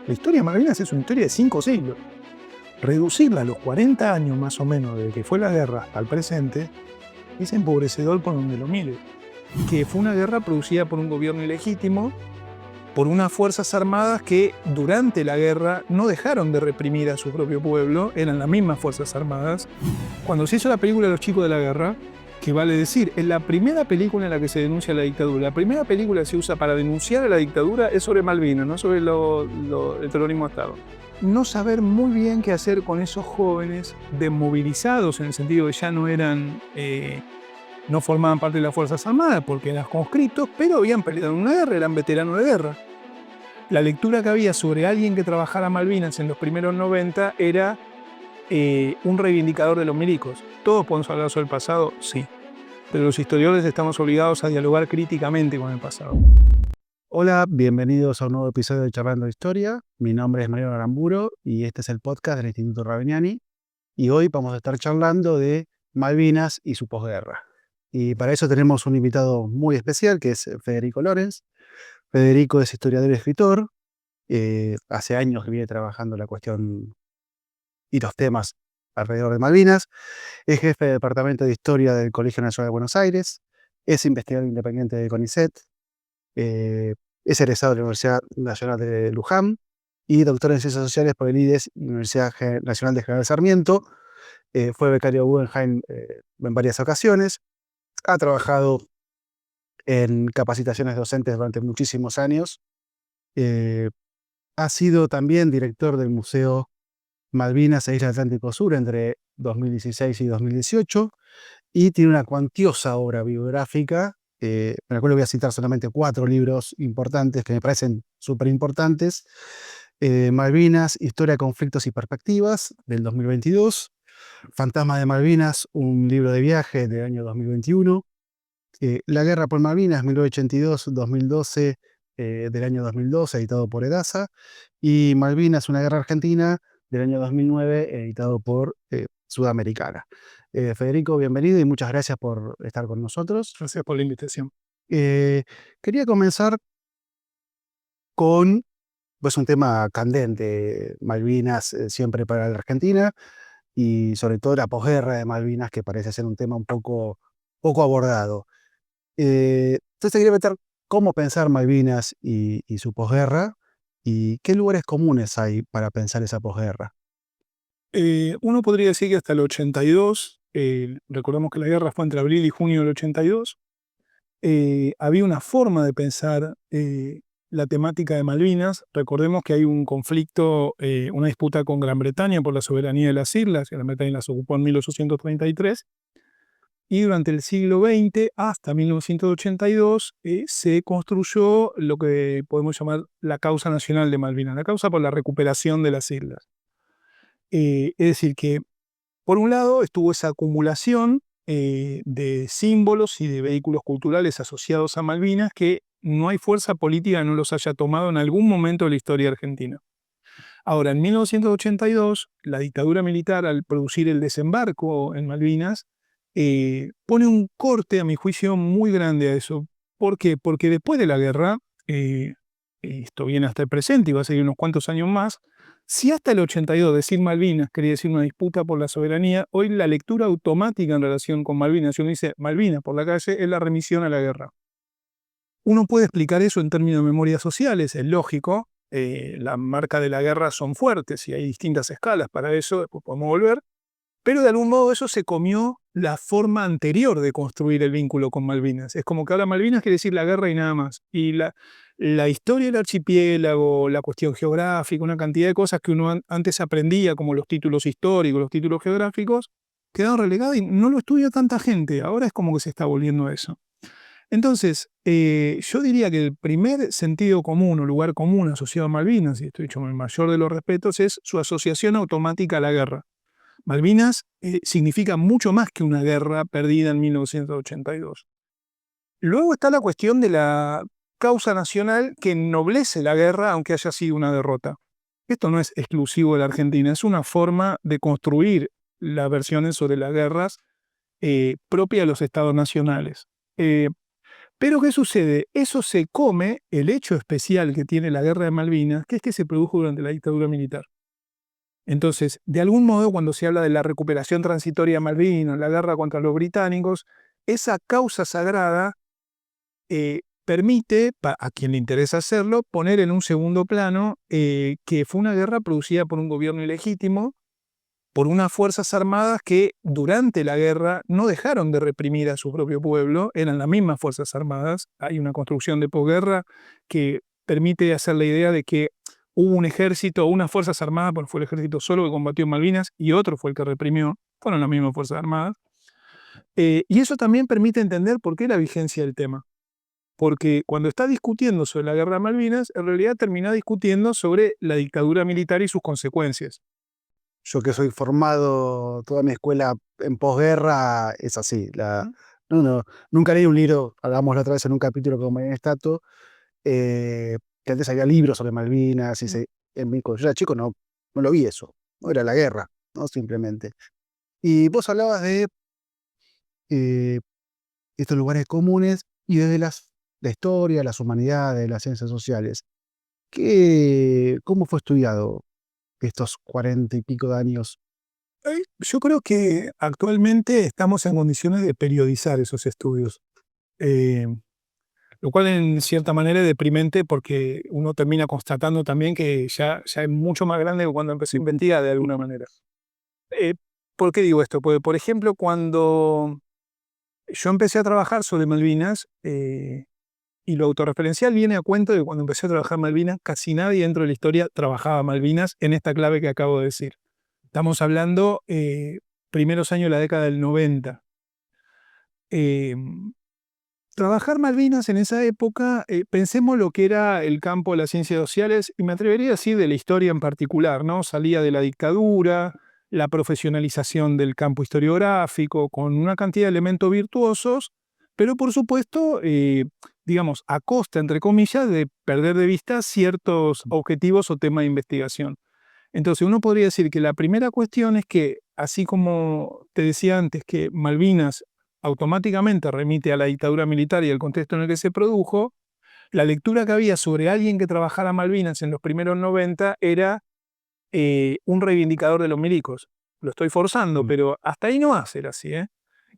La historia de Malvinas es una historia de 5 siglos. Reducirla a los 40 años más o menos desde que fue la guerra hasta el presente es empobrecedor por donde lo mire. Que fue una guerra producida por un gobierno ilegítimo, por unas fuerzas armadas que durante la guerra no dejaron de reprimir a su propio pueblo, eran las mismas fuerzas armadas. Cuando se hizo la película Los chicos de la guerra, que vale decir, es la primera película en la que se denuncia la dictadura. La primera película que se usa para denunciar a la dictadura es sobre Malvinas, no sobre el terrorismo de Estado. No saber muy bien qué hacer con esos jóvenes desmovilizados, en el sentido de que ya no eran, no formaban parte de las Fuerzas Armadas porque eran conscriptos, pero habían peleado en una guerra, eran veteranos de guerra. La lectura que había sobre alguien que trabajara Malvinas en los primeros 90 era un reivindicador de los milicos. ¿Todos podemos hablar sobre el pasado? Sí. Pero los historiadores estamos obligados a dialogar críticamente con el pasado. Hola, bienvenidos a un nuevo episodio de Charlando de Historia. Mi nombre es Mariano Aramburo y este es el podcast del Instituto Ravignani. Y hoy vamos a estar charlando de Malvinas y su posguerra. Y para eso tenemos un invitado muy especial que es Federico Lorenz. Federico es historiador y escritor. Hace años que viene trabajando la cuestión y los temas alrededor de Malvinas. Es jefe de Departamento de Historia del Colegio Nacional de Buenos Aires. Es investigador independiente del CONICET. Es egresado de la Universidad Nacional de Luján y doctor en Ciencias Sociales por el IDES, Universidad Nacional de General Sarmiento. Fue becario Guggenheim en varias ocasiones. Ha trabajado en capacitaciones docentes durante muchísimos años. Ha sido también director del Museo Malvinas e Isla Atlántico Sur entre 2016 y 2018 y tiene una cuantiosa obra bibliográfica, en la cual voy a citar solamente 4 libros importantes que me parecen súper importantes. Malvinas, Historia, Conflictos y Perspectivas, del 2022. Fantasma de Malvinas, un libro de viaje del año 2021. La Guerra por Malvinas, 1982-2012, del año 2012, editado por Edasa. Y Malvinas, una guerra argentina, del año 2009, editado por Sudamericana. Federico, bienvenido y muchas gracias por estar con nosotros. Gracias por la invitación. Quería comenzar con pues, un tema candente, Malvinas siempre para la Argentina y sobre todo la posguerra de Malvinas, que parece ser un tema un poco abordado. Entonces quería meter cómo pensar Malvinas y su posguerra y qué lugares comunes hay para pensar esa posguerra. Uno podría decir que hasta el 82, recordemos que la guerra fue entre abril y junio del 82, había una forma de pensar la temática de Malvinas. Recordemos que hay un conflicto, una disputa con Gran Bretaña por la soberanía de las islas. Gran Bretaña las ocupó en 1833. Y durante el siglo XX hasta 1982 se construyó lo que podemos llamar la causa nacional de Malvinas, la causa por la recuperación de las islas. Es decir, que por un lado estuvo esa acumulación de símbolos y de vehículos culturales asociados a Malvinas que no hay fuerza política que no los haya tomado en algún momento de la historia argentina. Ahora, en 1982, la dictadura militar, al producir el desembarco en Malvinas, pone un corte, a mi juicio, muy grande a eso. ¿Por qué? Porque después de la guerra, esto viene hasta el presente y va a seguir unos cuantos años más, si hasta el 82 decir Malvinas quería decir una disputa por la soberanía, hoy la lectura automática en relación con Malvinas, si uno dice Malvinas por la calle, es la remisión a la guerra. Uno puede explicar eso en términos de memorias sociales, es lógico. La marca de la guerra son fuertes y hay distintas escalas para eso, después podemos volver. Pero de algún modo eso se comió la forma anterior de construir el vínculo con Malvinas. Es como que ahora Malvinas quiere decir la guerra y nada más. Y la historia del archipiélago, la cuestión geográfica, una cantidad de cosas que uno antes aprendía, como los títulos históricos, los títulos geográficos, quedaron relegados y no lo estudia tanta gente. Ahora es como que se está volviendo a eso. Entonces, yo diría que el primer sentido común o lugar común asociado a Malvinas, y estoy dicho con el mayor de los respetos, es su asociación automática a la guerra. Malvinas significa mucho más que una guerra perdida en 1982. Luego está la cuestión de la causa nacional que ennoblece la guerra aunque haya sido una derrota. Esto no es exclusivo de la Argentina, es una forma de construir las versiones sobre las guerras propia de los estados nacionales. Pero ¿qué sucede? Eso se come el hecho especial que tiene la guerra de Malvinas, que es que se produjo durante la dictadura militar. Entonces, de algún modo, cuando se habla de la recuperación transitoria de Malvinas, la guerra contra los británicos, esa causa sagrada permite, a quien le interesa hacerlo, poner en un segundo plano que fue una guerra producida por un gobierno ilegítimo, por unas fuerzas armadas que durante la guerra no dejaron de reprimir a su propio pueblo, eran las mismas fuerzas armadas. Hay una construcción de posguerra que permite hacer la idea de que hubo un ejército o unas fuerzas armadas, porque fue el ejército solo que combatió en Malvinas y otro fue el que reprimió, fueron las mismas fuerzas armadas. Y eso también permite entender por qué la vigencia del tema. Porque cuando está discutiendo sobre la guerra de Malvinas, en realidad termina discutiendo sobre la dictadura militar y sus consecuencias. Yo que soy formado, toda mi escuela en posguerra es así. Nunca leí un libro, hablamos la otra vez en un capítulo con Mariana Estato, que antes había libros sobre Malvinas, cuando yo era chico no lo vi eso, no era la guerra, ¿no? Simplemente. Y vos hablabas de eh, estos lugares comunes y desde la historia, las humanidades, las ciencias sociales. ¿Cómo fue estudiado estos 40 y pico de años? Yo creo que actualmente estamos en condiciones de periodizar esos estudios, eh, lo cual en cierta manera es deprimente porque uno termina constatando también que ya es mucho más grande que cuando empezó a investigar de alguna manera. Eh, ¿Por qué digo esto? Porque, por ejemplo, cuando yo empecé a trabajar sobre Malvinas, y lo autorreferencial viene a cuento de que cuando empecé a trabajar Malvinas, casi nadie dentro de la historia trabajaba Malvinas en esta clave que acabo de decir. Estamos hablando primeros años de la década del 90. Eh, Trabajar Malvinas en esa época, pensemos lo que era el campo de las ciencias sociales, y me atrevería a decir de la historia en particular, ¿no? Salía de la dictadura, la profesionalización del campo historiográfico, con una cantidad de elementos virtuosos, pero por supuesto, digamos, a costa, entre comillas, de perder de vista ciertos objetivos o temas de investigación. Entonces, uno podría decir que la primera cuestión es que, así como te decía antes, que Malvinas automáticamente remite a la dictadura militar y el contexto en el que se produjo, la lectura que había sobre alguien que trabajara Malvinas en los primeros 90 era un reivindicador de los milicos. Lo estoy forzando, pero hasta ahí no va a ser así, ¿eh?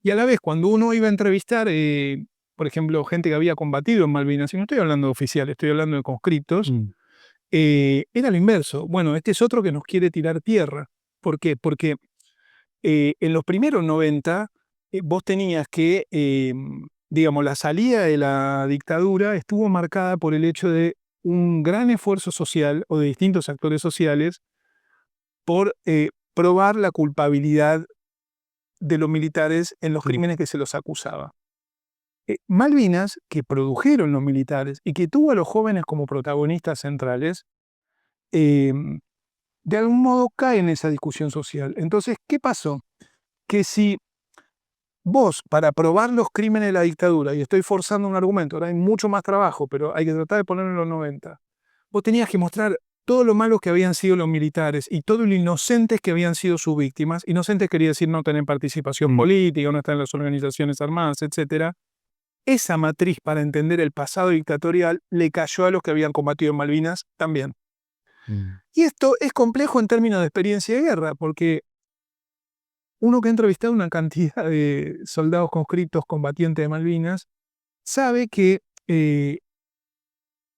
Y a la vez, cuando uno iba a entrevistar, por ejemplo, gente que había combatido en Malvinas, y no estoy hablando de oficiales, estoy hablando de conscriptos, era lo inverso. Bueno, este es otro que nos quiere tirar tierra. ¿Por qué? Porque en los primeros 90 vos tenías que, digamos, la salida de la dictadura estuvo marcada por el hecho de un gran esfuerzo social o de distintos actores sociales por probar la culpabilidad de los militares en los crímenes que se los acusaba. Malvinas, que produjeron los militares y que tuvo a los jóvenes como protagonistas centrales, de algún modo cae en esa discusión social. Entonces, ¿qué pasó? Que si vos, para probar los crímenes de la dictadura, y estoy forzando un argumento, ahora hay mucho más trabajo, pero hay que tratar de ponerlo en los 90, vos tenías que mostrar todo lo malos que habían sido los militares y todo lo inocentes que habían sido sus víctimas. Inocentes quería decir no tener participación política, no estar en las organizaciones armadas, etc. Esa matriz para entender el pasado dictatorial le cayó a los que habían combatido en Malvinas también. Y esto es complejo en términos de experiencia de guerra, porque uno que ha entrevistado una cantidad de soldados conscriptos combatientes de Malvinas sabe que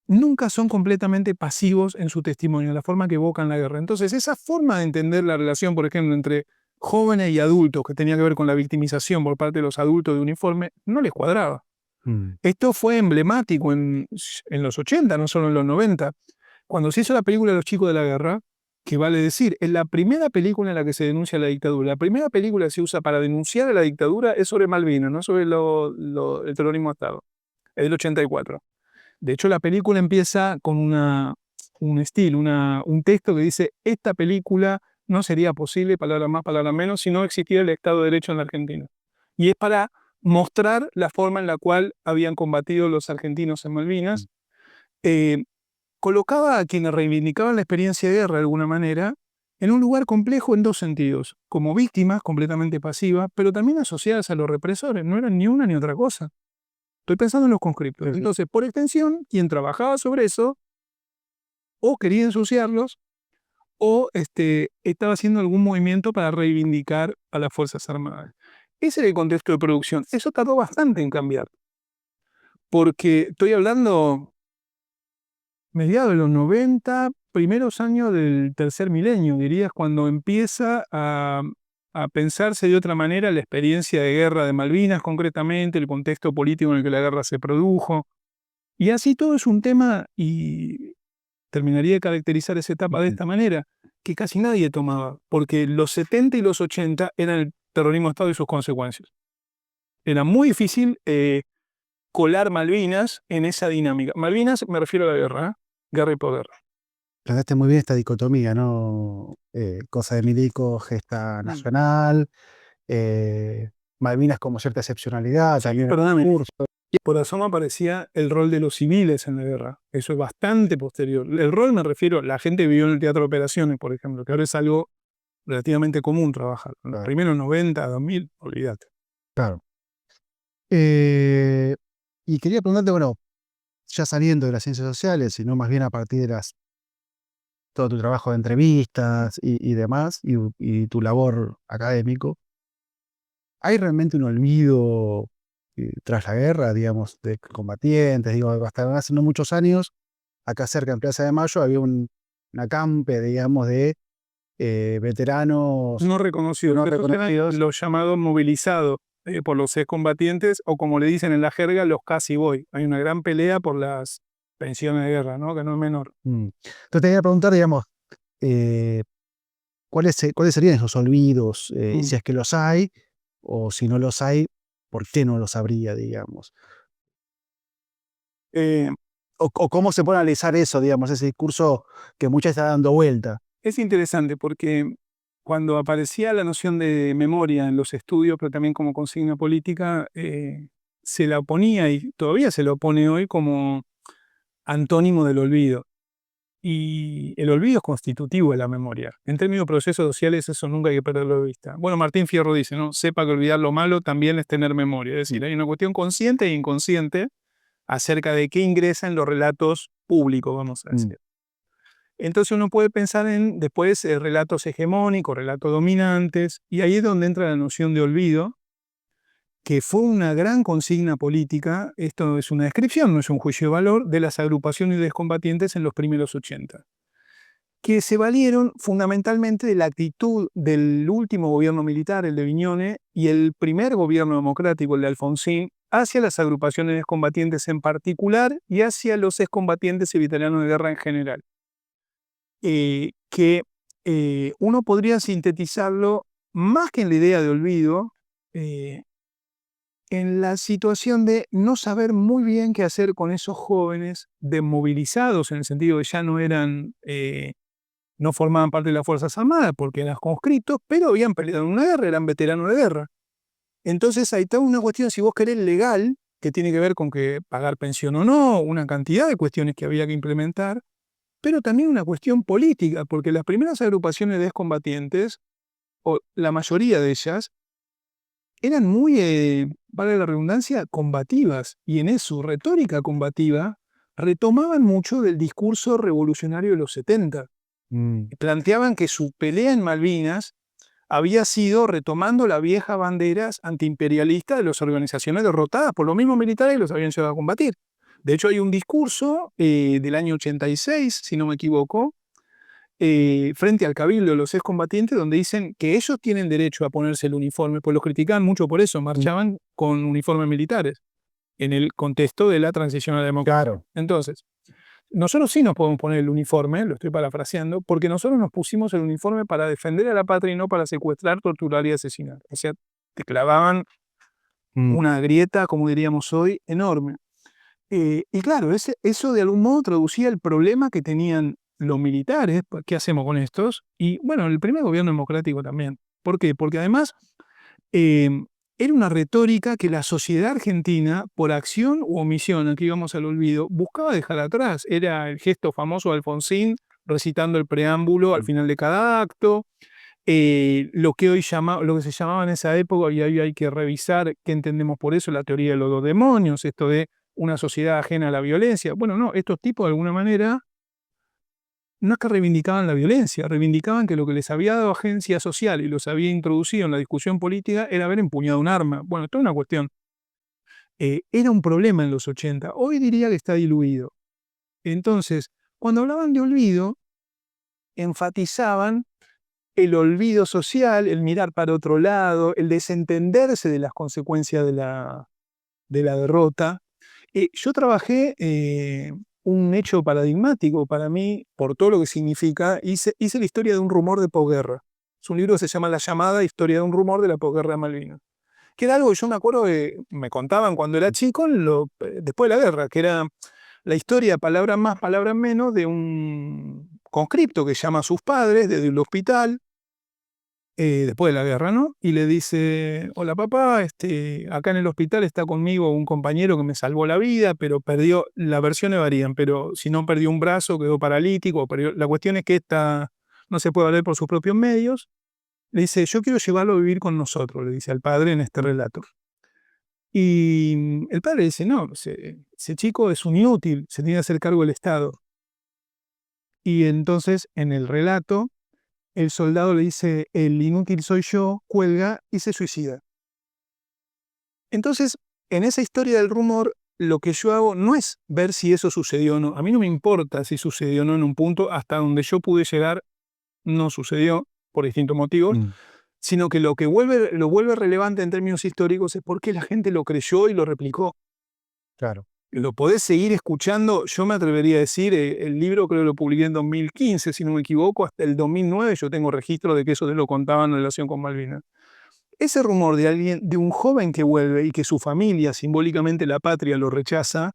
nunca son completamente pasivos en su testimonio, en la forma que evocan la guerra. Entonces, esa forma de entender la relación, por ejemplo, entre jóvenes y adultos, que tenía que ver con la victimización por parte de los adultos de uniforme, no les cuadraba. Esto fue emblemático en los 80, no solo en los 90. Cuando se hizo la película Los chicos de la guerra, que vale decir, es la primera película en la que se denuncia la dictadura. La primera película que se usa para denunciar a la dictadura es sobre Malvinas, no sobre el terrorismo de Estado. Es del 84. De hecho, la película empieza con un estilo, un texto que dice: esta película no sería posible, palabra más, palabra menos, si no existiera el Estado de Derecho en la Argentina. Y es para mostrar la forma en la cual habían combatido los argentinos en Malvinas. Colocaba a quienes reivindicaban la experiencia de guerra de alguna manera en un lugar complejo en dos sentidos: como víctimas completamente pasivas, pero también asociadas a los represores, no eran ni una ni otra cosa. Estoy pensando en los conscriptos. Entonces, por extensión, quien trabajaba sobre eso, o quería ensuciarlos, o estaba haciendo algún movimiento para reivindicar a las Fuerzas Armadas. Ese era el contexto de producción. Eso tardó bastante en cambiar, porque estoy hablando mediados de los 90, primeros años del tercer milenio, dirías, cuando empieza a pensarse de otra manera la experiencia de guerra de Malvinas, concretamente, el contexto político en el que la guerra se produjo. Y así todo es un tema, y terminaría de caracterizar esa etapa de esta manera, que casi nadie tomaba, porque los 70 y los 80 eran el terrorismo de Estado y sus consecuencias. Era muy difícil colar Malvinas en esa dinámica. Malvinas me refiero a la guerra, guerra y posguerra. Planteaste muy bien esta dicotomía, ¿no? Cosa de Milico, gesta nacional, Malvinas como cierta excepcionalidad, también Perdóname, curso. por asoma aparecía el rol de los civiles en la guerra. Eso es bastante posterior. El rol me refiero, la gente vivió en el teatro de operaciones, por ejemplo, que ahora es algo relativamente común trabajar. En los primeros 90, 2000, olvídate. Claro. Y quería preguntarte, bueno, ya saliendo de las ciencias sociales, sino más bien a partir de todo tu trabajo de entrevistas y demás, y tu labor académico, ¿hay realmente un olvido tras la guerra, digamos, de combatientes? Digo, hasta hace no muchos años, acá cerca en Plaza de Mayo, había un acampe, digamos, de veteranos No reconocidos, no reconocidos. los llamados movilizados por los excombatientes, o como le dicen en la jerga, los casi voy. Hay una gran pelea por las pensiones de guerra, ¿no? Que no es menor. Entonces te quería preguntar, digamos, ¿cuáles serían esos olvidos? Si es que los hay, o si no los hay, ¿por qué no los habría, digamos? O cómo se puede analizar eso, digamos, ese discurso que muchas está dando vuelta. Es interesante porque cuando aparecía la noción de memoria en los estudios, pero también como consigna política, se la oponía, y todavía se lo opone hoy, como antónimo del olvido. Y el olvido es constitutivo de la memoria. En términos de procesos sociales, eso nunca hay que perderlo de vista. Bueno, Martín Fierro dice, ¿no? Sepa que olvidar lo malo también es tener memoria. Es decir, hay una cuestión consciente e inconsciente acerca de qué ingresa en los relatos públicos, vamos a decir. Entonces uno puede pensar en después relatos hegemónicos, relatos dominantes, y ahí es donde entra la noción de olvido, que fue una gran consigna política. Esto es una descripción, no es un juicio de valor, de las agrupaciones de excombatientes en los primeros 80, que se valieron fundamentalmente de la actitud del último gobierno militar, el de Viñone, y el primer gobierno democrático, el de Alfonsín, hacia las agrupaciones de excombatientes en particular y hacia los excombatientes y veteranos de guerra en general. Que uno podría sintetizarlo más que en la idea de olvido, en la situación de no saber muy bien qué hacer con esos jóvenes desmovilizados, en el sentido de que ya no eran, no formaban parte de las Fuerzas Armadas porque eran conscriptos, pero habían peleado en una guerra, eran veteranos de guerra. Entonces ahí está una cuestión, si vos querés, legal, que tiene que ver con que pagar pensión o no, una cantidad de cuestiones que había que implementar, pero también una cuestión política, porque las primeras agrupaciones de excombatientes, o la mayoría de ellas, eran muy, vale la redundancia, combativas, y en su retórica combativa retomaban mucho del discurso revolucionario de los 70. Planteaban que su pelea en Malvinas había sido retomando las viejas banderas antiimperialistas de las organizaciones derrotadas por los mismos militares que los habían llevado a combatir. De hecho, hay un discurso del año 86, si no me equivoco, frente al cabildo de los excombatientes, donde dicen que ellos tienen derecho a ponerse el uniforme, pues los criticaban mucho por eso, marchaban con uniformes militares en el contexto de la transición a la democracia. Claro. Entonces, nosotros sí nos podemos poner el uniforme, lo estoy parafraseando, porque nosotros nos pusimos el uniforme para defender a la patria y no para secuestrar, torturar y asesinar. O sea, te clavaban una grieta, como diríamos hoy, enorme. Y claro, eso de algún modo traducía el problema que tenían los militares. ¿Qué hacemos con estos? Y bueno, el primer gobierno democrático también. ¿Por qué? Porque además era una retórica que la sociedad argentina, por acción u omisión, aquí vamos al olvido, buscaba dejar atrás. Era el gesto famoso de Alfonsín recitando el preámbulo al final de cada acto. lo que se llamaba en esa época, y ahí hay que revisar qué entendemos por eso, la teoría de los demonios, esto de una sociedad ajena a la violencia. Bueno, no, estos tipos de alguna manera no es que reivindicaban la violencia, reivindicaban que lo que les había dado agencia social y los había introducido en la discusión política era haber empuñado un arma. Bueno, esto es una cuestión. Era un problema en los 80. Hoy diría que está diluido. Entonces, cuando hablaban de olvido, enfatizaban el olvido social, el mirar para otro lado, el desentenderse de las consecuencias de la derrota. Yo trabajé un hecho paradigmático para mí, por todo lo que significa. Hice la historia de un rumor de posguerra. Es un libro que se llama La llamada historia de un rumor de la posguerra de Malvinas. Que era algo que yo me acuerdo que me contaban cuando era chico, después de la guerra, que era la historia, palabras más, palabras menos, de un conscripto que llama a sus padres desde el hospital, después de la guerra, ¿no? Y le dice: hola papá, acá en el hospital está conmigo un compañero que me salvó la vida, pero perdió, las versiones varían, pero si no perdió un brazo, quedó paralítico, la cuestión es que esta no se puede valer por sus propios medios. Le dice: yo quiero llevarlo a vivir con nosotros, le dice al padre en este relato. Y el padre dice: no, ese chico es un inútil, se tiene que hacer cargo del Estado. Y entonces en el relato el soldado le dice: el inútil soy yo, cuelga y se suicida. Entonces, en esa historia del rumor, lo que yo hago no es ver si eso sucedió o no. A mí no me importa si sucedió o no en un punto. Hasta donde yo pude llegar, no sucedió, por distintos motivos, sino que lo vuelve relevante en términos históricos es por qué la gente lo creyó y lo replicó. Claro. Lo podés seguir escuchando. Yo me atrevería a decir, el libro creo que lo publiqué en 2015, si no me equivoco, hasta el 2009 yo tengo registro de que eso te lo contaban en relación con Malvinas. Ese rumor de alguien, de un joven que vuelve y que su familia, simbólicamente la patria, lo rechaza,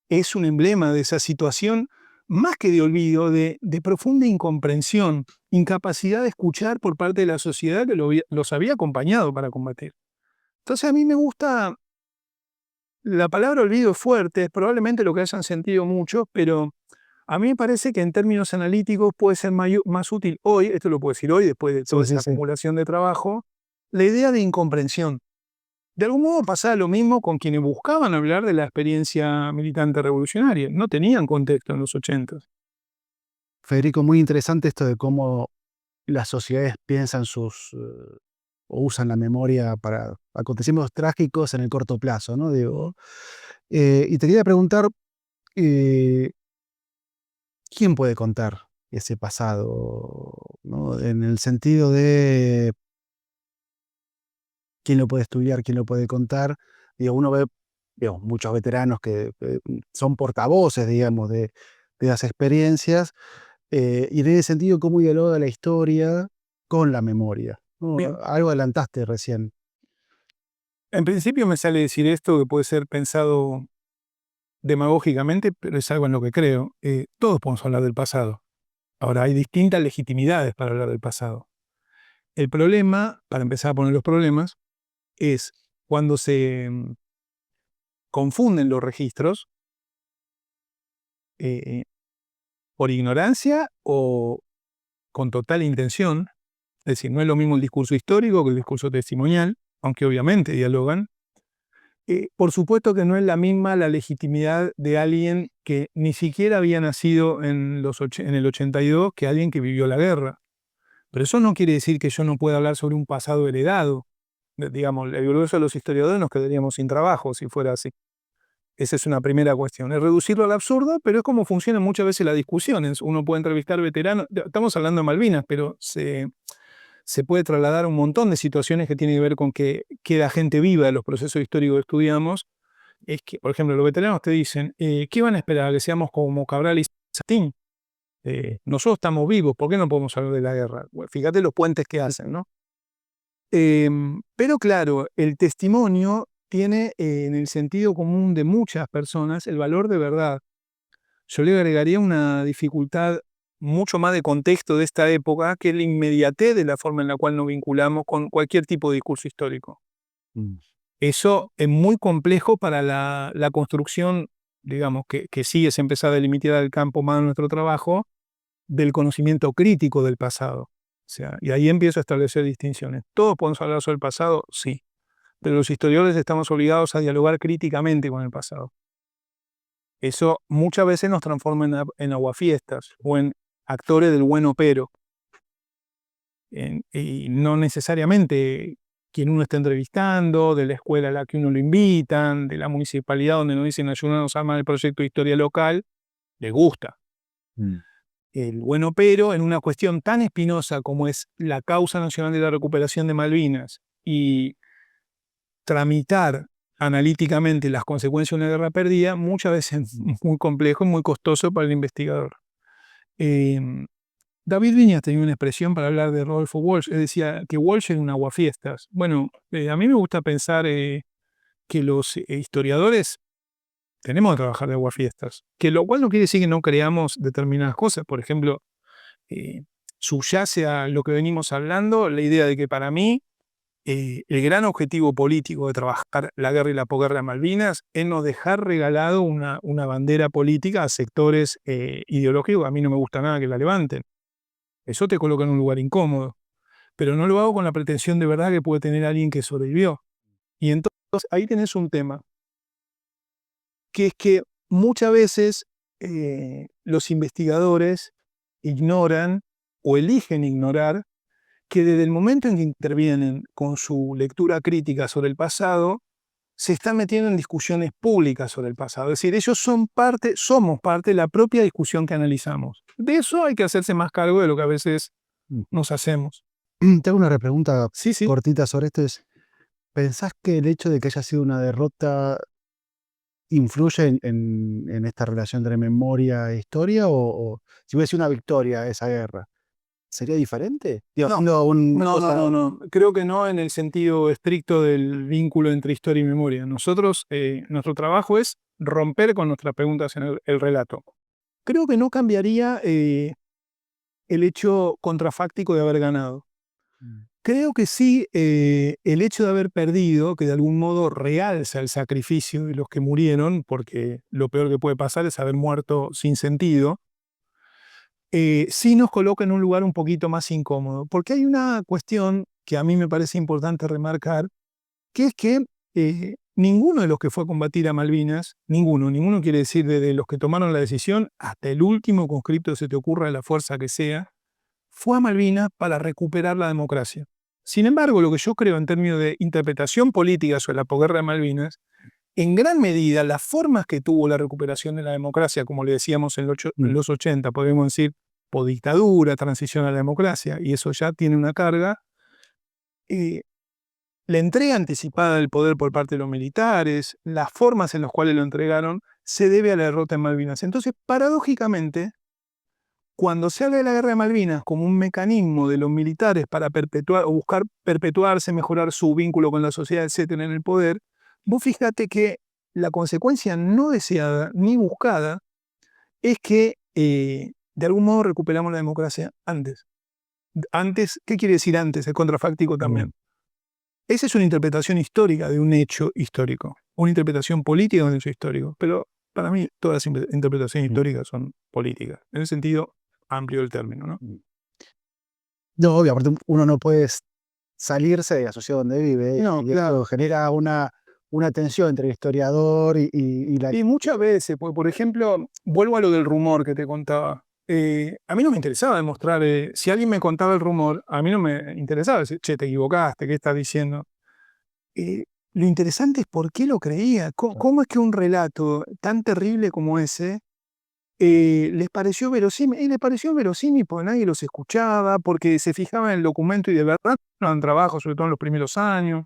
es un emblema de esa situación, más que de olvido, de profunda incomprensión, incapacidad de escuchar por parte de la sociedad que los había acompañado para combatir. Entonces a mí me gusta. La palabra olvido es fuerte, es probablemente lo que hayan sentido muchos, pero a mí me parece que en términos analíticos puede ser más útil hoy, esto lo puedo decir hoy, después de toda esa acumulación de trabajo, la idea de incomprensión. De algún modo pasaba lo mismo con quienes buscaban hablar de la experiencia militante revolucionaria. No tenían contexto en los 80. Federico, muy interesante esto de cómo las sociedades piensan o usan la memoria para acontecimientos trágicos en el corto plazo, ¿no? Digo, y te quería preguntar, eh, ¿quién puede contar ese pasado, ¿no? En el sentido de quién lo puede estudiar, quién lo puede contar. Digo, uno ve, digamos, muchos veteranos que son portavoces, digamos, de las experiencias, y en ese sentido, ¿cómo dialoga la historia con la memoria? ¿No? Bien, Algo adelantaste recién. en principio me sale decir esto que puede ser pensado demagógicamente, pero es algo en lo que creo. Todos podemos hablar del pasado. Ahora, hay distintas legitimidades para hablar del pasado. El problema, para empezar a poner los problemas, es cuando se confunden los registros eh, por ignorancia o con total intención. Es decir, no es lo mismo el discurso histórico que el discurso testimonial, aunque obviamente dialogan. Por supuesto que no es la misma la legitimidad de alguien que ni siquiera había nacido en el 82 que alguien que vivió la guerra. Pero eso no quiere decir que yo no pueda hablar sobre un pasado heredado. Digamos, el grueso de los historiadores nos quedaríamos sin trabajo si fuera así. Esa es una primera cuestión. Es reducirlo al absurdo, pero es como funcionan muchas veces las discusiones. Uno puede entrevistar veteranos, estamos hablando de Malvinas, pero se puede trasladar a un montón de situaciones que tienen que ver con que queda gente viva de los procesos históricos que estudiamos. Es que, por ejemplo, los veteranos te dicen: ¿qué van a esperar? ¿Que seamos como Cabral y Satín? Nosotros estamos vivos, ¿por qué no podemos hablar de la guerra? Bueno, fíjate los puentes que hacen, ¿no? Pero claro, el testimonio tiene, en el sentido común de muchas personas, el valor de verdad. Yo le agregaría una dificultad mucho más de contexto de esta época, que es la inmediatez de la forma en la cual nos vinculamos con cualquier tipo de discurso histórico. Mm. Eso es muy complejo para la construcción, digamos, que sigue empezar a delimitar el campo más de nuestro trabajo, del conocimiento crítico del pasado. sea, y ahí empiezo a establecer distinciones. ¿Todos podemos hablar sobre el pasado? Sí. Pero los historiadores estamos obligados a dialogar críticamente con el pasado. Eso muchas veces nos transforma en aguafiestas o en actores del bueno pero. Y no necesariamente quien uno está entrevistando, de la escuela a la que uno lo invitan, de la municipalidad donde nos dicen ayúdanos a armar el proyecto de historia local, le gusta. El bueno pero en una cuestión tan espinosa como es la causa nacional de la recuperación de Malvinas y tramitar analíticamente las consecuencias de una guerra perdida, muchas veces es muy complejo y muy costoso para el investigador. David Viñas tenía una expresión para hablar de Rodolfo Walsh. Él decía que Walsh era un aguafiestas. Bueno, a mí me gusta pensar que los historiadores tenemos que trabajar de aguafiestas, que lo cual no quiere decir que no creamos determinadas cosas. Por ejemplo, subyace a lo que venimos hablando la idea de que para mí el gran objetivo político de trabajar la guerra y la posguerra de Malvinas es no dejar regalado una bandera política a sectores ideológicos. A mí no me gusta nada que la levanten. Eso te coloca en un lugar incómodo. Pero no lo hago con la pretensión de verdad que puede tener alguien que sobrevivió. Y entonces ahí tenés un tema, que es que muchas veces los investigadores ignoran o eligen ignorar que desde el momento en que intervienen con su lectura crítica sobre el pasado, se están metiendo en discusiones públicas sobre el pasado. Es decir, ellos somos parte de la propia discusión que analizamos. De eso hay que hacerse más cargo de lo que a veces nos hacemos. Te hago una repregunta Sí, sí. cortita sobre esto. ¿Pensás que el hecho de que haya sido una derrota influye en esta relación entre memoria e historia? ¿O si hubiese sido una victoria esa guerra, sería diferente? Digo, No, haciendo no. Creo que no en el sentido estricto del vínculo entre historia y memoria. Nosotros, nuestro trabajo es romper con nuestras preguntas en el relato. Creo que no cambiaría el hecho contrafáctico de haber ganado. Creo que sí, el hecho de haber perdido, que de algún modo realza el sacrificio de los que murieron, porque lo peor que puede pasar es haber muerto sin sentido, sí nos coloca en un lugar un poquito más incómodo. Porque hay una cuestión que a mí me parece importante remarcar, que es que ninguno de los que fue a combatir a Malvinas, ninguno quiere decir desde los que tomaron la decisión hasta el último conscripto que se te ocurra de la fuerza que sea, fue a Malvinas para recuperar la democracia. Sin embargo, lo que yo creo en términos de interpretación política sobre la posguerra de Malvinas, en gran medida las formas que tuvo la recuperación de la democracia, como le decíamos en los 80, podemos decir, por dictadura, transición a la democracia, y eso ya tiene una carga, la entrega anticipada del poder por parte de los militares, las formas en las cuales lo entregaron, se debe a la derrota en Malvinas. Entonces, paradójicamente, cuando se habla de la guerra de Malvinas como un mecanismo de los militares para perpetuar o buscar perpetuarse, mejorar su vínculo con la sociedad, etcétera, en el poder, vos fíjate que la consecuencia no deseada ni buscada es que de algún modo recuperamos la democracia antes. Antes, ¿qué quiere decir antes? El contrafáctico también. Esa es una interpretación histórica de un hecho histórico, una interpretación política de un hecho histórico, pero para mí todas las interpretaciones históricas son políticas, en el sentido amplio del término, ¿no? No, obvio, aparte uno no puede salirse de la sociedad donde vive, No, y claro. eso genera una tensión entre el historiador y la... Y muchas veces, por ejemplo, vuelvo a lo del rumor que te contaba. A mí no me interesaba demostrar, si alguien me contaba el rumor, a mí no me interesaba decir, che, te equivocaste, ¿qué estás diciendo? Lo interesante es por qué lo creía, cómo es que un relato tan terrible como ese les pareció verosímil, y les pareció verosímil porque nadie los escuchaba, porque se fijaba en el documento y de verdad no dan trabajo, sobre todo en los primeros años,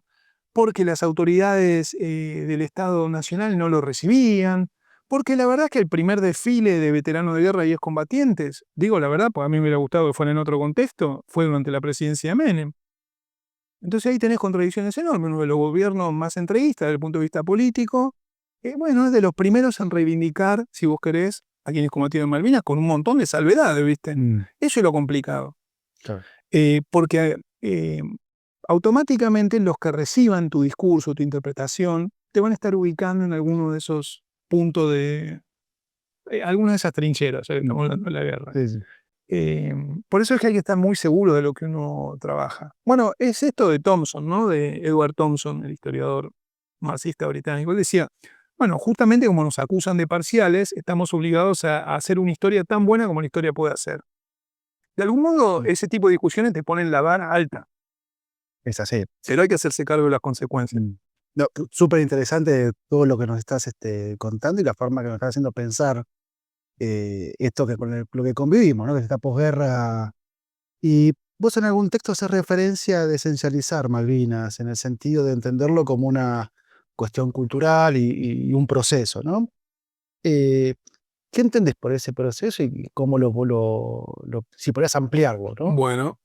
porque las autoridades del Estado Nacional no lo recibían, porque la verdad es que el primer desfile de veteranos de guerra y excombatientes, digo la verdad, porque a mí me hubiera gustado que fuera en otro contexto, fue durante la presidencia de Menem. Entonces ahí tenés contradicciones enormes, uno de los gobiernos más entreguistas desde el punto de vista político, bueno, es de los primeros en reivindicar, si vos querés, a quienes combatieron en Malvinas, con un montón de salvedades, ¿viste? Eso es lo complicado. Claro. Porque automáticamente los que reciban tu discurso, tu interpretación, te van a estar ubicando en alguno de esos puntos de... alguna de esas trincheras, estamos hablando de la guerra. Sí, sí. Por eso es que hay que estar muy seguro de lo que uno trabaja. Bueno, es esto de Thompson, ¿no? De Edward Thompson, el historiador marxista británico. Él decía, bueno, justamente como nos acusan de parciales, estamos obligados a hacer una historia tan buena como la historia puede hacer. De algún modo, ese tipo de discusiones te ponen la vara alta, Es así. pero hay que hacerse cargo de las consecuencias. No, súper interesante todo lo que nos estás contando y la forma que nos estás haciendo pensar esto que con lo que convivimos, ¿no? Que es esta posguerra. Y vos en algún texto haces referencia de esencializar Malvinas, en el sentido de entenderlo como una cuestión cultural y un proceso, ¿no? Eh, ¿Qué entendés por ese proceso y cómo si podrías ampliarlo, ¿no? Bueno,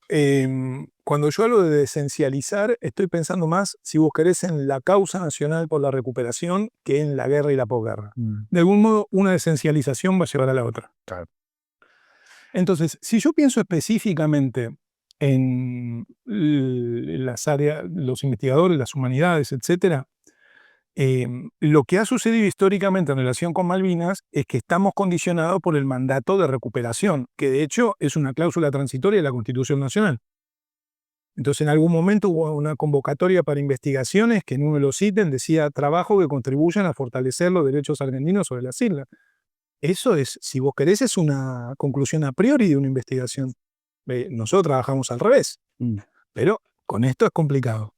cuando yo hablo de esencializar, estoy pensando más, si vos querés, en la causa nacional por la recuperación que en la guerra y la posguerra. De algún modo, una esencialización va a llevar a la otra. Claro. Entonces, si yo pienso específicamente en las áreas, los investigadores, las humanidades, etcétera, lo que ha sucedido históricamente en relación con Malvinas es que estamos condicionados por el mandato de recuperación, que de hecho es una cláusula transitoria de la Constitución Nacional. Entonces, en algún momento hubo una convocatoria para investigaciones que en uno de los ítems decía trabajo que contribuyan a fortalecer los derechos argentinos sobre las islas. Eso es, si vos querés, es una conclusión a priori de una investigación. Nosotros trabajamos al revés, pero con esto es complicado.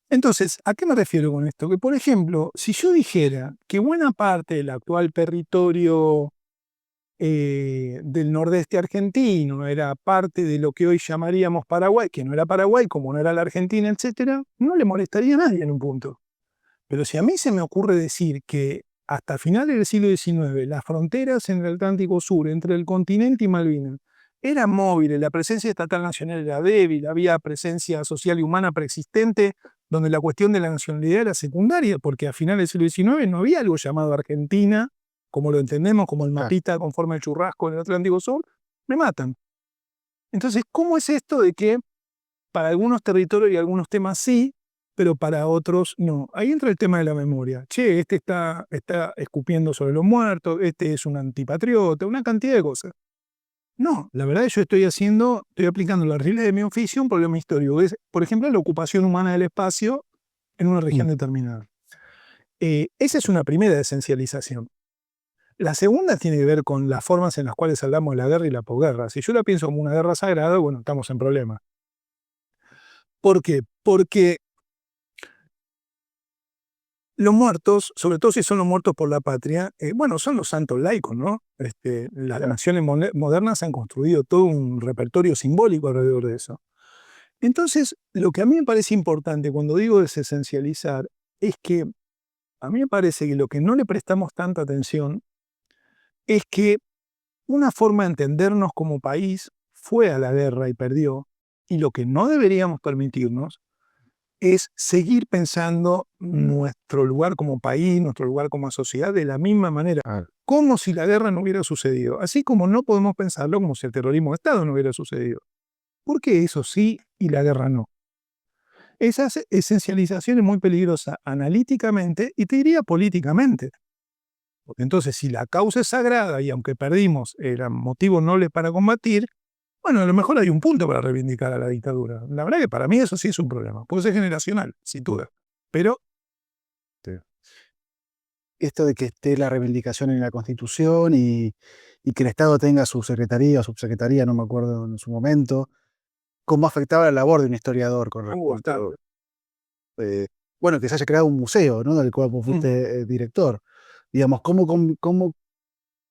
Entonces, ¿a qué me refiero con esto? Que, por ejemplo, si yo dijera que buena parte del actual territorio del nordeste argentino era parte de lo que hoy llamaríamos Paraguay, que no era Paraguay, como no era la Argentina, etc., no le molestaría a nadie en un punto. Pero si a mí se me ocurre decir que hasta finales del siglo XIX las fronteras en el Atlántico Sur, entre el continente y Malvinas, eran móviles, la presencia estatal nacional era débil, había presencia social y humana preexistente, donde la cuestión de la nacionalidad era secundaria, porque a finales del siglo XIX no había algo llamado Argentina, como lo entendemos, como el mapita con forma de churrasco en el Atlántico Sur, me matan. Entonces, ¿cómo es esto de que para algunos territorios y algunos temas sí, pero para otros no? Ahí entra el tema de la memoria. Che, este está escupiendo sobre los muertos, este es un antipatriota, una cantidad de cosas. No, la verdad es que yo estoy aplicando las reglas de mi oficio a un problema histórico, que es, por ejemplo, la ocupación humana del espacio en una región determinada. Esa es una primera esencialización. La segunda tiene que ver con las formas en las cuales hablamos de la guerra y la posguerra. Si yo la pienso como una guerra sagrada, bueno, estamos en problemas. ¿Por qué? Porque los muertos, sobre todo si son los muertos por la patria, bueno, son los santos laicos, ¿no? Las naciones modernas han construido todo un repertorio simbólico alrededor de eso. Entonces, lo que a mí me parece importante cuando digo desesencializar es que a mí me parece que lo que no le prestamos tanta atención es que una forma de entendernos como país fue a la guerra y perdió, y lo que no deberíamos permitirnos es seguir pensando nuestro lugar como país, nuestro lugar como sociedad de la misma manera, como si la guerra no hubiera sucedido, así como no podemos pensarlo como si el terrorismo de Estado no hubiera sucedido. ¿Por qué eso sí y la guerra no? Esa esencialización es muy peligrosa analíticamente y te diría políticamente. Porque entonces, si la causa es sagrada y aunque perdimos eran motivos nobles para combatir, bueno, a lo mejor hay un punto para reivindicar a la dictadura. La verdad que para mí eso sí es un problema. Puede ser generacional, sin duda. Pero Esto de que esté la reivindicación en la Constitución y que el Estado tenga su secretaría o subsecretaría, no me acuerdo en su momento, cómo afectaba la labor de un historiador con respecto, bueno, que se haya creado un museo, ¿no? Del cual vos fuiste director. Digamos, ¿cómo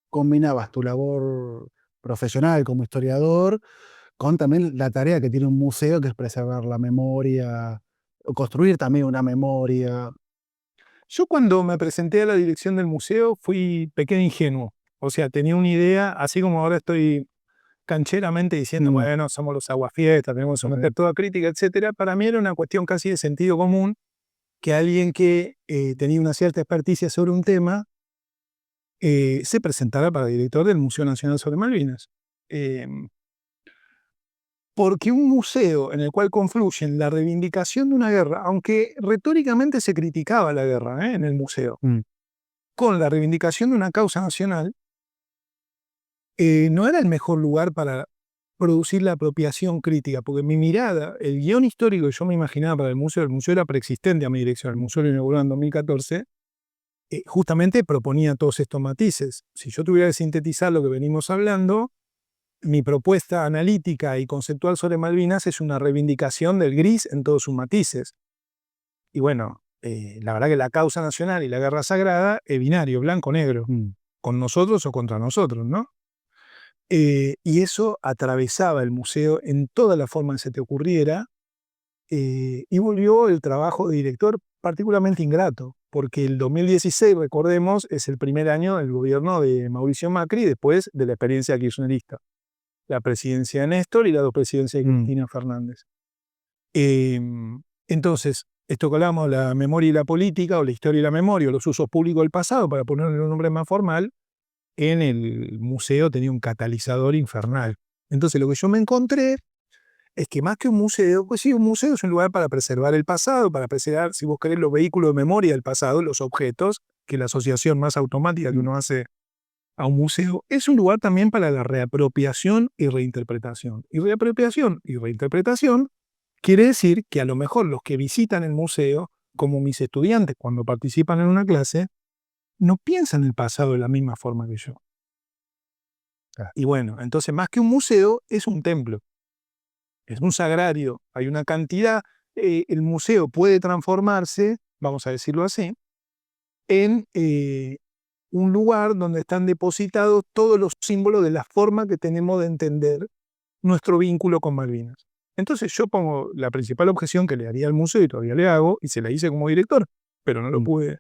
combinabas tu labor profesional como historiador con también la tarea que tiene un museo, que es preservar la memoria, o construir también una memoria? yo cuando me presenté a la dirección del museo fui pequeño ingenuo. O sea, tenía una idea, así como ahora estoy cancheramente diciendo, bueno, somos los aguafiestas, tenemos que someter toda crítica, etcétera. Para mí era una cuestión casi de sentido común que alguien que tenía una cierta experticia sobre un tema se presentara para director del Museo Nacional sobre Malvinas. Porque un museo en el cual confluyen la reivindicación de una guerra, aunque retóricamente se criticaba la guerra en el museo, con la reivindicación de una causa nacional, no era el mejor lugar para producir la apropiación crítica, porque mi mirada, el guión histórico que yo me imaginaba para el museo era preexistente a mi dirección, el museo lo inauguró en 2014, justamente proponía todos estos matices. Si yo tuviera que sintetizar lo que venimos hablando, mi propuesta analítica y conceptual sobre Malvinas es una reivindicación del gris en todos sus matices. Y bueno, la verdad que la causa nacional y la guerra sagrada es binario, blanco-negro, con nosotros o contra nosotros, ¿no? Y eso atravesaba el museo en toda la forma que se te ocurriera, y volvió el trabajo de director particularmente ingrato, porque el 2016, recordemos, es el primer año del gobierno de Mauricio Macri después de la experiencia kirchnerista. La presidencia de Néstor y las dos presidencias de Cristina Fernández. Entonces, esto que hablamos, la memoria y la política, o la historia y la memoria, o los usos públicos del pasado, para ponerle un nombre más formal, en el museo tenía un catalizador infernal. Entonces, lo que yo me encontré es que más que un museo, pues sí, un museo es un lugar para preservar el pasado, para preservar, si vos querés, los vehículos de memoria del pasado, los objetos, que es la asociación más automática que uno hace a un museo, es un lugar también para la reapropiación y reinterpretación. Y reapropiación y reinterpretación quiere decir que a lo mejor los que visitan el museo, como mis estudiantes cuando participan en una clase, no piensan el pasado de la misma forma que yo. Y bueno, entonces más que un museo, es un templo. Es un sagrario. Hay una cantidad, el museo puede transformarse, vamos a decirlo así, en un lugar donde están depositados todos los símbolos de la forma que tenemos de entender nuestro vínculo con Malvinas. Entonces yo pongo la principal objeción que le haría al museo, y todavía le hago, y se la hice como director, pero no lo pude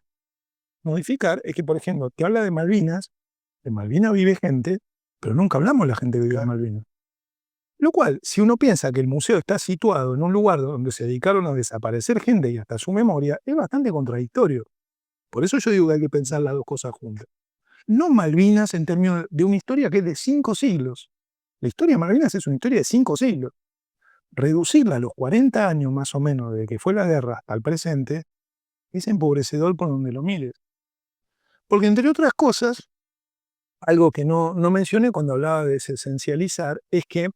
modificar, es que, por ejemplo, te habla de Malvinas vive gente, pero nunca hablamos de la gente que vive en Malvinas. Lo cual, si uno piensa que el museo está situado en un lugar donde se dedicaron a desaparecer gente y hasta su memoria, es bastante contradictorio. Por eso yo digo que hay que pensar las dos cosas juntas. No Malvinas en términos de una historia que es de 5 siglos. La historia de Malvinas es una historia de 5 siglos. Reducirla a los 40 años más o menos de que fue la guerra hasta el presente es empobrecedor por donde lo mires. Porque entre otras cosas, algo que no mencioné cuando hablaba de desesencializar, es que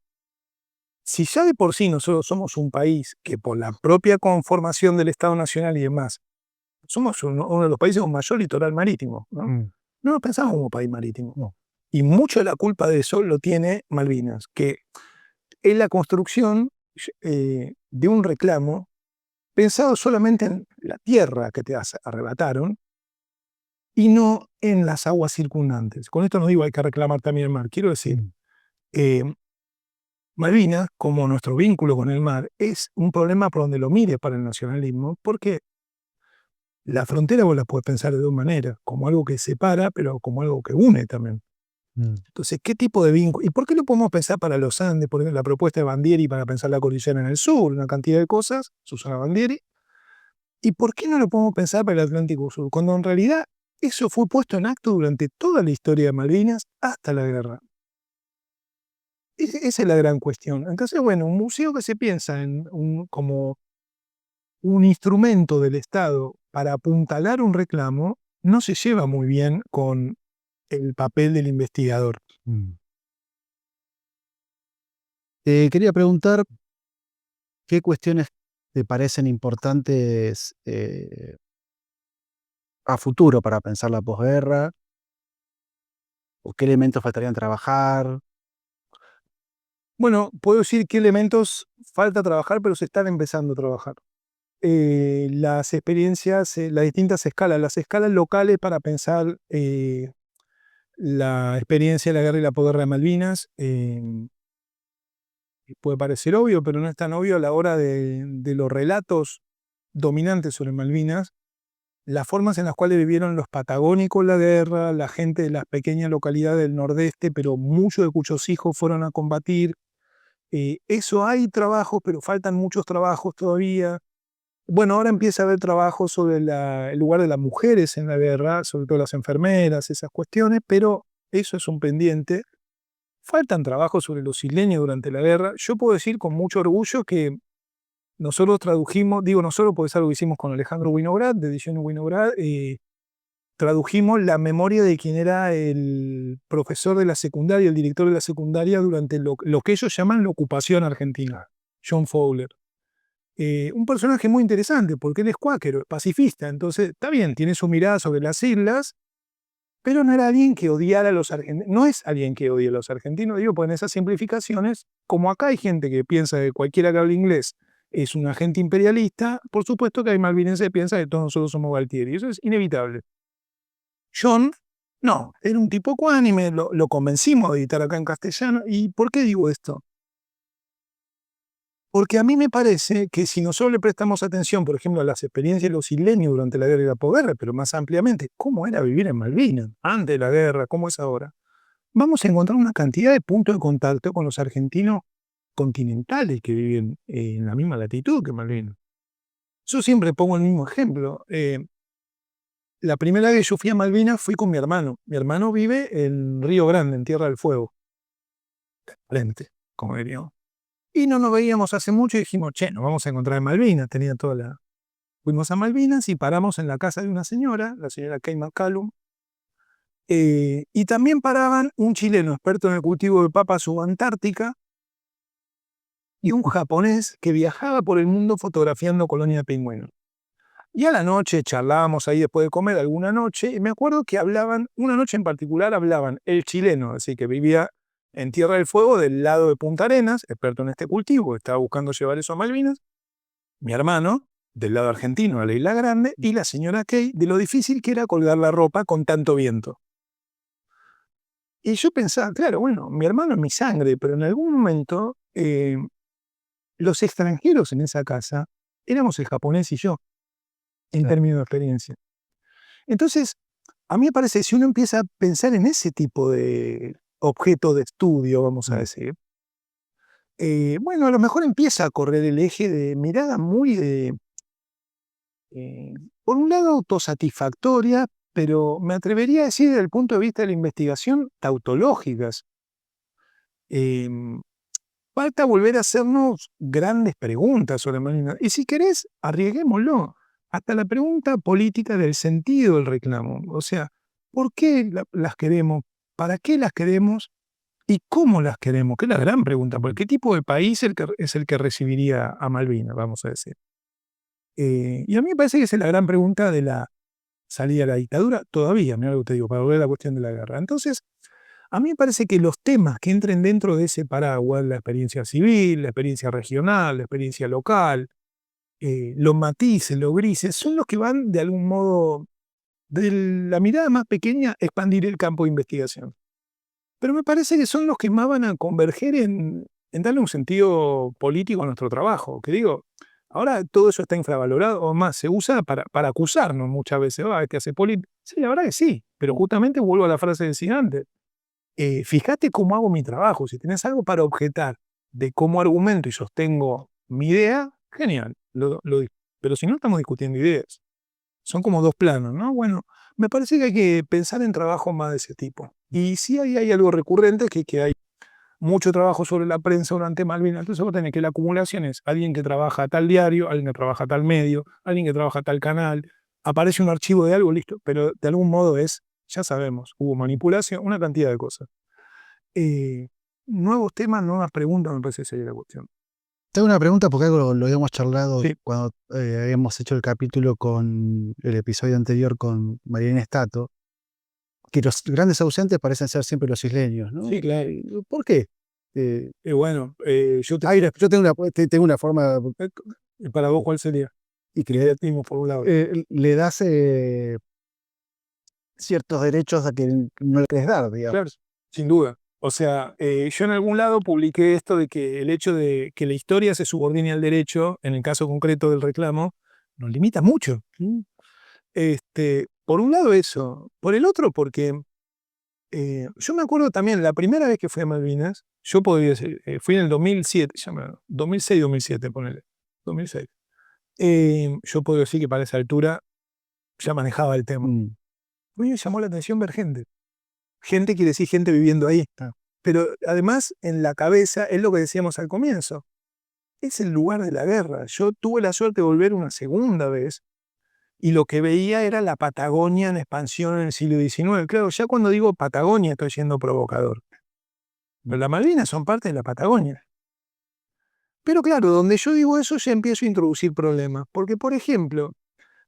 si ya de por sí nosotros somos un país que por la propia conformación del Estado Nacional y demás, somos uno de los países con mayor litoral marítimo, ¿no? No nos pensamos como país marítimo. No. Y mucho de la culpa de eso lo tiene Malvinas, que es la construcción de un reclamo pensado solamente en la tierra que te arrebataron y no en las aguas circundantes. Con esto no digo hay que reclamar también el mar, quiero decir, Malvinas, como nuestro vínculo con el mar, es un problema por donde lo mire para el nacionalismo, porque la frontera vos la podés pensar de dos maneras, como algo que separa, pero como algo que une también. Entonces, ¿qué tipo de vínculo? ¿Y por qué lo podemos pensar para los Andes? Por ejemplo, la propuesta de Bandieri para pensar la cordillera en el sur, una cantidad de cosas, Susana Bandieri. ¿Y por qué no lo podemos pensar para el Atlántico Sur? Cuando en realidad eso fue puesto en acto durante toda la historia de Malvinas hasta la guerra. Esa es la gran cuestión. Entonces, bueno, un museo que se piensa como un instrumento del Estado para apuntalar un reclamo no se lleva muy bien con el papel del investigador. Te quería preguntar qué cuestiones te parecen importantes a futuro para pensar la posguerra, o qué elementos faltarían trabajar. Bueno, puedo decir qué elementos falta trabajar, pero se están empezando a trabajar. Las experiencias, las distintas escalas, las escalas locales para pensar la experiencia de la guerra y la posguerra de Malvinas. Puede parecer obvio, pero no es tan obvio a la hora de los relatos dominantes sobre Malvinas, las formas en las cuales vivieron los patagónicos la guerra, la gente de las pequeñas localidades del nordeste, pero muchos de cuyos hijos fueron a combatir. Eso hay trabajos, pero faltan muchos trabajos todavía. Bueno, ahora empieza a haber trabajos sobre el lugar de las mujeres en la guerra, sobre todo las enfermeras, esas cuestiones, pero eso es un pendiente. Faltan trabajos sobre los isleños durante la guerra. Yo puedo decir con mucho orgullo que nosotros tradujimos, digo nosotros porque es algo que hicimos con Alejandro Winograd, de Ediciones Winograd, tradujimos la memoria de quien era el profesor de la secundaria, el director de la secundaria durante lo que ellos llaman la ocupación argentina, John Fowler. Un personaje muy interesante porque él es cuáquero, es pacifista, entonces está bien, tiene su mirada sobre las islas, pero no era alguien que odiara a los argentinos, no es alguien que odie a los argentinos, digo, pues en esas simplificaciones, como acá hay gente que piensa que cualquiera que hable inglés es un agente imperialista, por supuesto que hay malvinenses que piensan que todos nosotros somos Galtieri, eso es inevitable. John, no, era un tipo ecuánime, lo convencimos de editar acá en castellano. ¿Y por qué digo esto? Porque a mí me parece que si nosotros le prestamos atención, por ejemplo, a las experiencias de los isleños durante la guerra y la posguerra, pero más ampliamente, cómo era vivir en Malvinas, antes de la guerra, cómo es ahora, vamos a encontrar una cantidad de puntos de contacto con los argentinos continentales que viven en la misma latitud que Malvinas. Yo siempre pongo el mismo ejemplo. La primera vez que yo fui a Malvinas fui con mi hermano. Mi hermano vive en Río Grande, en Tierra del Fuego. Frente, como diríamos. Y no nos veíamos hace mucho y dijimos, che, nos vamos a encontrar en Malvinas. Tenía toda la... Fuimos a Malvinas y paramos en la casa de una señora, la señora Kay McCallum. Y también paraban un chileno experto en el cultivo de papa subantártica y un japonés que viajaba por el mundo fotografiando colonias de pingüinos. Y a la noche charlábamos ahí después de comer alguna noche, y me acuerdo que hablaban, una noche en particular hablaban el chileno, así que vivía en Tierra del Fuego del lado de Punta Arenas, experto en este cultivo, estaba buscando llevar eso a Malvinas, mi hermano, del lado argentino, a la Isla Grande, y la señora Kay, de lo difícil que era colgar la ropa con tanto viento. Y yo pensaba, claro, bueno, mi hermano es mi sangre, pero en algún momento los extranjeros en esa casa éramos el japonés y yo, en términos de experiencia. Entonces, a mí me parece que si uno empieza a pensar en ese tipo de objeto de estudio, vamos a decir, bueno, a lo mejor empieza a correr el eje de mirada muy de, por un lado, autosatisfactoria, pero me atrevería a decir desde el punto de vista de la investigación, tautológicas. Falta volver a hacernos grandes preguntas sobre Malvinas. Y si querés, arriesguémoslo. Hasta la pregunta política del sentido del reclamo. O sea, ¿por qué las queremos? ¿Para qué las queremos? ¿Y cómo las queremos? Que es la gran pregunta. Porque ¿qué tipo de país es el que recibiría a Malvinas, vamos a decir? Y a mí me parece que esa es la gran pregunta de la salida de la dictadura. Todavía, mira lo que te digo, para volver a la cuestión de la guerra. Entonces, a mí me parece que los temas que entren dentro de ese paraguas, la experiencia civil, la experiencia regional, la experiencia local, los matices, los grises, son los que van de algún modo, de la mirada más pequeña, expandir el campo de investigación. Pero me parece que son los que más van a converger en darle un sentido político a nuestro trabajo. Que digo, ahora todo eso está infravalorado, o más, se usa para acusarnos muchas veces. Este hace política. Sí, la verdad que sí, pero justamente vuelvo a la frase que decía antes. Fíjate cómo hago mi trabajo. Si tenés algo para objetar de cómo argumento y sostengo mi idea, genial. Pero si no, estamos discutiendo ideas. Son como dos planos, ¿no? Bueno, me parece que hay que pensar en trabajo más de ese tipo. Y sí hay algo recurrente, que hay mucho trabajo sobre la prensa durante Malvinas. Entonces vos tenés que la acumulación es alguien que trabaja a tal diario, alguien que trabaja a tal medio, alguien que trabaja a tal canal. Aparece un archivo de algo, listo. Pero de algún modo ya sabemos, hubo manipulación, una cantidad de cosas. Nuevos temas, nuevas preguntas, me parece que sería la cuestión. Tengo una pregunta porque algo lo habíamos charlado Sí. cuando habíamos hecho el capítulo con el episodio anterior con Mariana Estato, que los grandes ausentes parecen ser siempre los isleños, ¿no? Sí, claro. ¿Por qué? Bueno, yo Yo tengo una forma para vos, ¿cuál sería? y que Creatismo por un lado. le das ciertos derechos a que no le querés dar, digamos. Claro, sin duda. O sea, yo en algún lado publiqué esto de que el hecho de que la historia se subordine al derecho, en el caso concreto del reclamo, nos limita mucho. Por un lado eso. Por el otro, porque yo me acuerdo también, la primera vez que fui a Malvinas, yo podría decir, fui en el 2007, 2006-2007, ponele, 2006. Yo puedo decir que para esa altura ya manejaba el tema. Mm. A mí me llamó la atención ver gente. Gente quiere decir gente viviendo ahí. Claro. Pero además, en la cabeza, es lo que decíamos al comienzo, es el lugar de la guerra. Yo tuve la suerte de volver una segunda vez y lo que veía era la Patagonia en expansión en el siglo XIX. Claro, ya cuando digo Patagonia estoy siendo provocador. Pero las Malvinas son parte de la Patagonia. Pero claro, donde yo digo eso ya empiezo a introducir problemas. Porque, por ejemplo,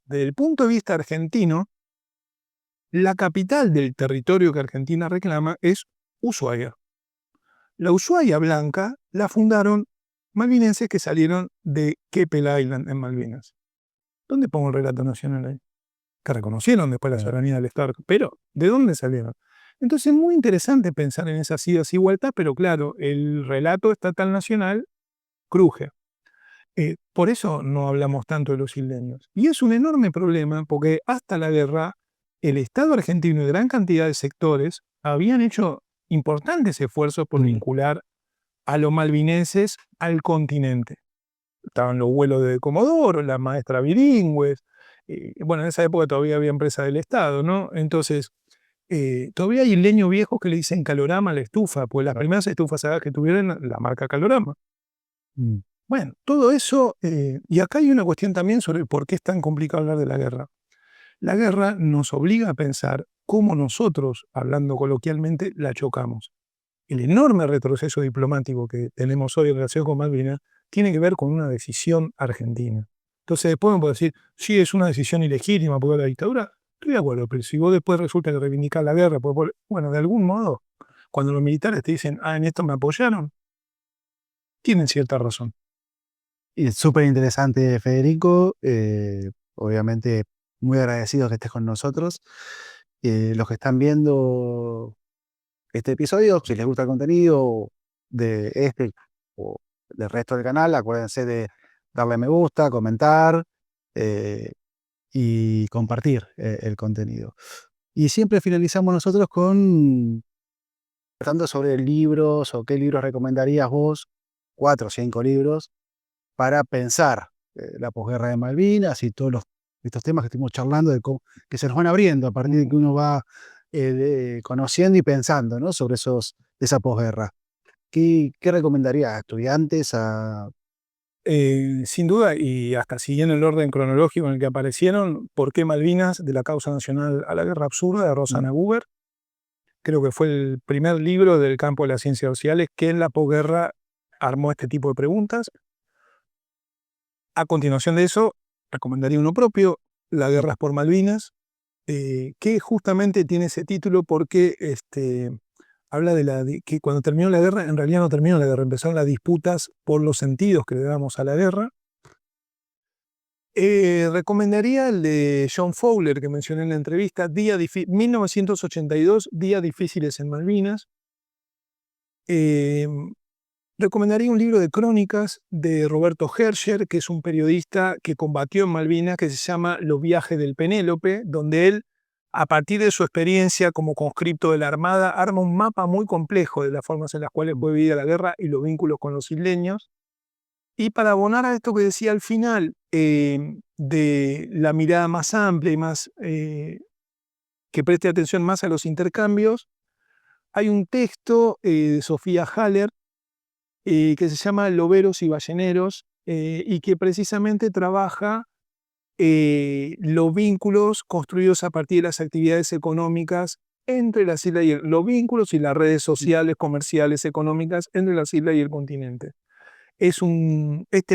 desde el punto de vista argentino, la capital del territorio que Argentina reclama es Ushuaia. La Ushuaia Blanca la fundaron malvinenses que salieron de Keppel Island en Malvinas. ¿Dónde pongo el relato nacional ahí? Que reconocieron después la soberanía del Estado. Pero, ¿de dónde salieron? Entonces es muy interesante pensar en esas idas y vueltas, pero claro, el relato estatal nacional cruje. Por eso no hablamos tanto de los isleños. Y es un enorme problema porque hasta la guerra el Estado argentino y gran cantidad de sectores habían hecho importantes esfuerzos por vincular a los malvinenses al continente. Estaban los vuelos de Comodoro, las maestras bilingües. Bueno, en esa época todavía había empresa del Estado, ¿no? Entonces, todavía hay isleños viejos que le dicen calorama a la estufa, pues las primeras estufas a gas que tuvieron la marca calorama. Bueno, todo eso, y acá hay una cuestión también sobre por qué es tan complicado hablar de la guerra. La guerra nos obliga a pensar cómo nosotros, hablando coloquialmente, la chocamos. El enorme retroceso diplomático que tenemos hoy en relación con Malvinas tiene que ver con una decisión argentina. Entonces después me puedo decir, sí, es una decisión ilegítima por la dictadura, estoy de acuerdo, pero si vos después resulta que reivindicás la guerra, bueno, de algún modo, cuando los militares te dicen, en esto me apoyaron, tienen cierta razón. Y es súper interesante, Federico. Obviamente, muy agradecidos que estés con nosotros. Los que están viendo este episodio, si les gusta el contenido de este o del resto del canal, acuérdense de darle me gusta, comentar y compartir el contenido. Y siempre finalizamos nosotros con tratando sobre libros o qué libros recomendarías vos, 4 o 5 libros, para pensar la posguerra de Malvinas y todos estos temas que estuvimos charlando, que se nos van abriendo a partir de que uno va conociendo y pensando, ¿no?, sobre esa posguerra. ¿Qué recomendaría a estudiantes? Sin duda, y hasta siguiendo el orden cronológico en el que aparecieron, ¿Por qué Malvinas? De la causa nacional a la guerra absurda, de Rosana Guber. Creo que fue el primer libro del campo de las ciencias sociales que en la posguerra armó este tipo de preguntas. A continuación de eso, recomendaría uno propio, La guerra es por Malvinas, que justamente tiene ese título porque habla de que cuando terminó la guerra, en realidad no terminó la guerra, empezaron las disputas por los sentidos que le damos a la guerra. Recomendaría el de John Fowler, que mencioné en la entrevista, 1982, Días difíciles en Malvinas. Recomendaría un libro de crónicas de Roberto Herscher, que es un periodista que combatió en Malvinas, que se llama Los viajes del Penélope, donde él, a partir de su experiencia como conscripto de la Armada, arma un mapa muy complejo de las formas en las cuales fue vivida la guerra y los vínculos con los isleños. Y para abonar a esto que decía al final, de la mirada más amplia y más que preste atención más a los intercambios, hay un texto de Sofía Haller que se llama Loberos y Balleneros y que precisamente trabaja los vínculos construidos a partir de las actividades económicas entre las islas y los vínculos y las redes sociales, comerciales, económicas entre las islas y el continente.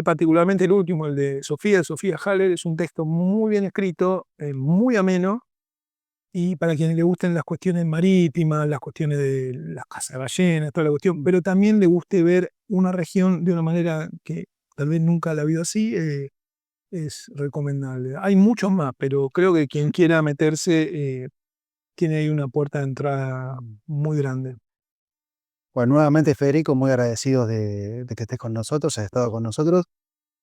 Particularmente el último, el de Sofía Haller, es un texto muy bien escrito, muy ameno, y para quienes le gusten las cuestiones marítimas, las cuestiones de las caza de ballenas, toda la cuestión, pero también le guste ver una región de una manera que tal vez nunca la ha habido así, es recomendable. Hay muchos más, pero creo que quien quiera meterse tiene ahí una puerta de entrada muy grande. Bueno, nuevamente, Federico, muy agradecidos de que estés con nosotros, has estado con nosotros.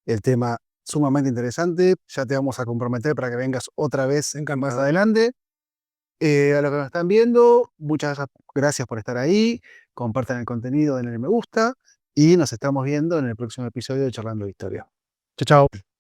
El tema sumamente interesante. Ya te vamos a comprometer para que vengas otra vez más adelante. A los que nos están viendo, muchas gracias por estar ahí. Compartan el contenido, denle me gusta y nos estamos viendo en el próximo episodio de Charlando de Historia. Chao, chao.